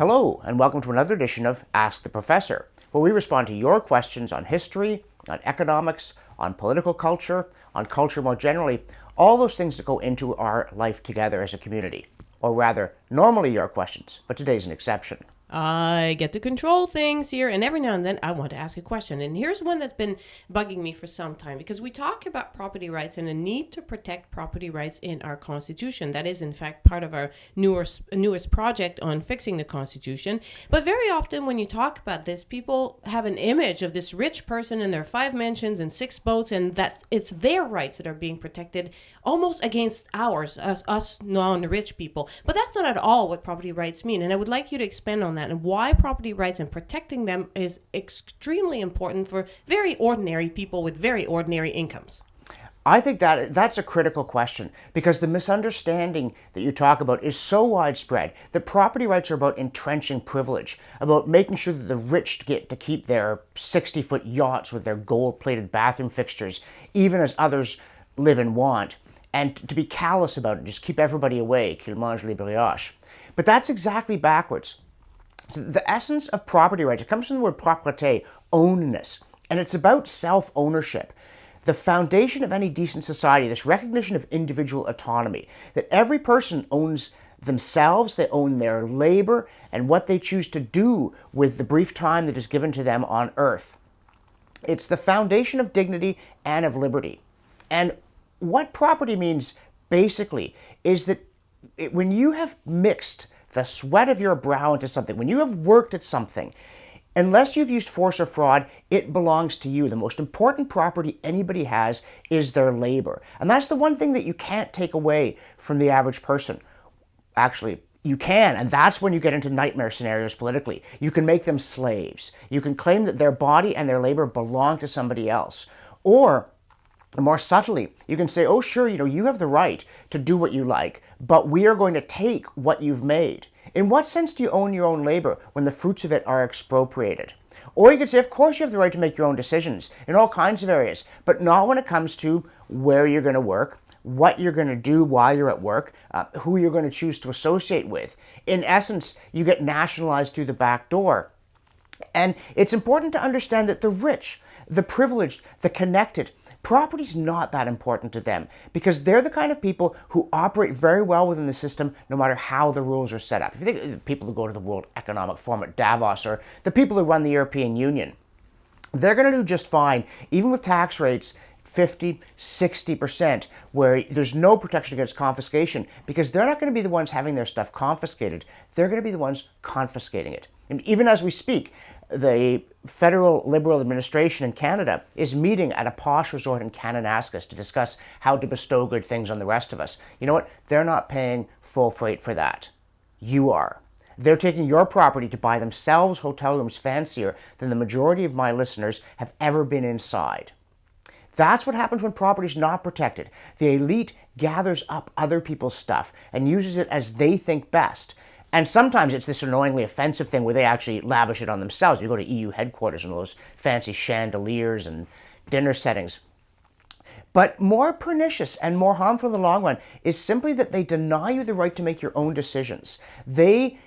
Hello, and welcome to another edition of Ask the Professor, where we respond to your questions on history, on economics, on political culture, on culture more generally, all those things that go into our life together as a community. Or rather, normally your questions, but today's an exception. I get to control things here, and every now and then I want to ask a question. And here's one that's been bugging me for some time, because we talk about property rights and the need to protect property rights in our Constitution. That is, in fact, part of our newest project on fixing the Constitution. But very often when you talk about this, people have an image of this rich person and their 5 mansions and 6 boats, and that it's their rights that are being protected almost against ours, us non-rich people. But that's not at all what property rights mean. And I would like you to expand on that and why property rights and protecting them is extremely important for very ordinary people with very ordinary incomes. I think that's a critical question, because the misunderstanding that you talk about is so widespread that property rights are about entrenching privilege, about making sure that the rich get to keep their 60-foot yachts with their gold-plated bathroom fixtures, even as others live and want, and to be callous about it, just keep everybody away, qu'il mange les brioches. But that's exactly backwards. So the essence of property rights, it comes from the word propriété, ownness, and it's about self-ownership. The foundation of any decent society, this recognition of individual autonomy, that every person owns themselves, they own their labor, and what they choose to do with the brief time that is given to them on earth. It's the foundation of dignity and of liberty. And what property means, basically, is that when you have mixed the sweat of your brow into something, when you have worked at something, unless you've used force or fraud, it belongs to you. The most important property anybody has is their labor. And that's the one thing that you can't take away from the average person. Actually, you can, and that's when you get into nightmare scenarios politically. You can make them slaves. You can claim that their body and their labor belong to somebody else. Or, more subtly, you can say, oh, sure, you have the right to do what you like, but we are going to take what you've made. In what sense do you own your own labor when the fruits of it are expropriated? Or you could say, of course you have the right to make your own decisions in all kinds of areas, but not when it comes to where you're going to work, what you're going to do while you're at work, who you're going to choose to associate with. In essence, you get nationalized through the back door. And it's important to understand that the rich, the privileged, the connected, property's not that important to them, because they're the kind of people who operate very well within the system no matter how the rules are set up. If you think of the people who go to the World Economic Forum at Davos, or the people who run the European Union, they're going to do just fine, even with tax rates 50, 60%, where there's no protection against confiscation, because they're not going to be the ones having their stuff confiscated. They're going to be the ones confiscating it. And even as we speak, the federal Liberal administration in Canada is meeting at a posh resort in Kananaskis to discuss how to bestow good things on the rest of us. You know what? They're not paying full freight for that. You are. They're taking your property to buy themselves hotel rooms fancier than the majority of my listeners have ever been inside. That's what happens when property is not protected. The elite gathers up other people's stuff and uses it as they think best. And sometimes it's this annoyingly offensive thing where they actually lavish it on themselves. You go to EU headquarters and those fancy chandeliers and dinner settings. But more pernicious and more harmful in the long run is simply that they deny you the right to make your own decisions. They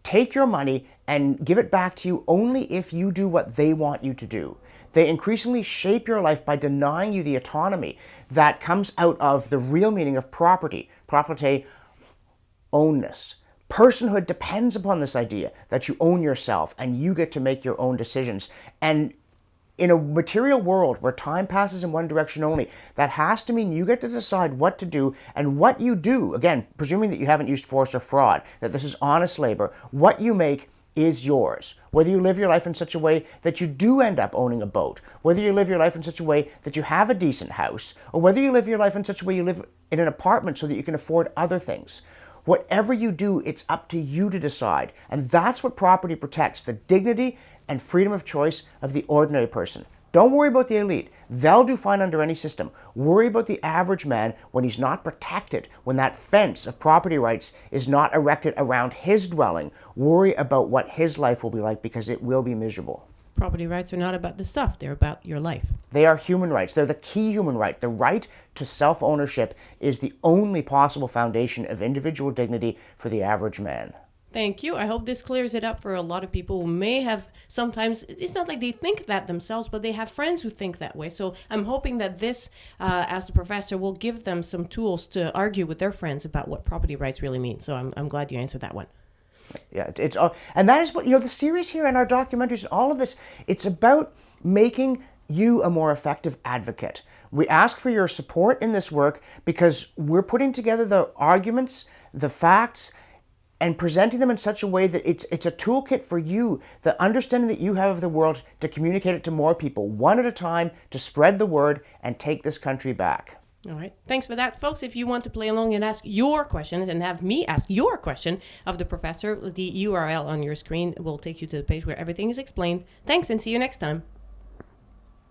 take your money and give it back to you only if you do what they want you to do. They increasingly shape your life by denying you the autonomy that comes out of the real meaning of property, propriété, ownness. Personhood depends upon this idea that you own yourself and you get to make your own decisions. And in a material world where time passes in one direction only, that has to mean you get to decide what to do, and what you do, again, presuming that you haven't used force or fraud, that this is honest labor, what you make is yours. Whether you live your life in such a way that you do end up owning a boat, whether you live your life in such a way that you have a decent house, or whether you live your life in such a way you live in an apartment so that you can afford other things. Whatever you do, it's up to you to decide. And that's what property protects, the dignity and freedom of choice of the ordinary person. Don't worry about the elite. They'll do fine under any system. Worry about the average man when he's not protected, when that fence of property rights is not erected around his dwelling. Worry about what his life will be like, because it will be miserable. Property rights are not about the stuff, they're about your life. They are human rights. They're the key human right. The right to self-ownership is the only possible foundation of individual dignity for the average man. Thank you. I hope this clears it up for a lot of people who may have sometimes, it's not like they think that themselves, but they have friends who think that way. So I'm hoping that this, as the professor, will give them some tools to argue with their friends about what property rights really mean. So I'm glad you answered that one. Yeah, it's all, and that is what, the series here and our documentaries, all of this, it's about making you a more effective advocate. We ask for your support in this work because we're putting together the arguments, the facts, and presenting them in such a way that it's a toolkit for you, the understanding that you have of the world, to communicate it to more people, one at a time, to spread the word and take this country back. All right. Thanks for that, folks. If you want to play along and ask your questions and have me ask your question of the professor, the URL on your screen will take you to the page where everything is explained. Thanks, and see you next time.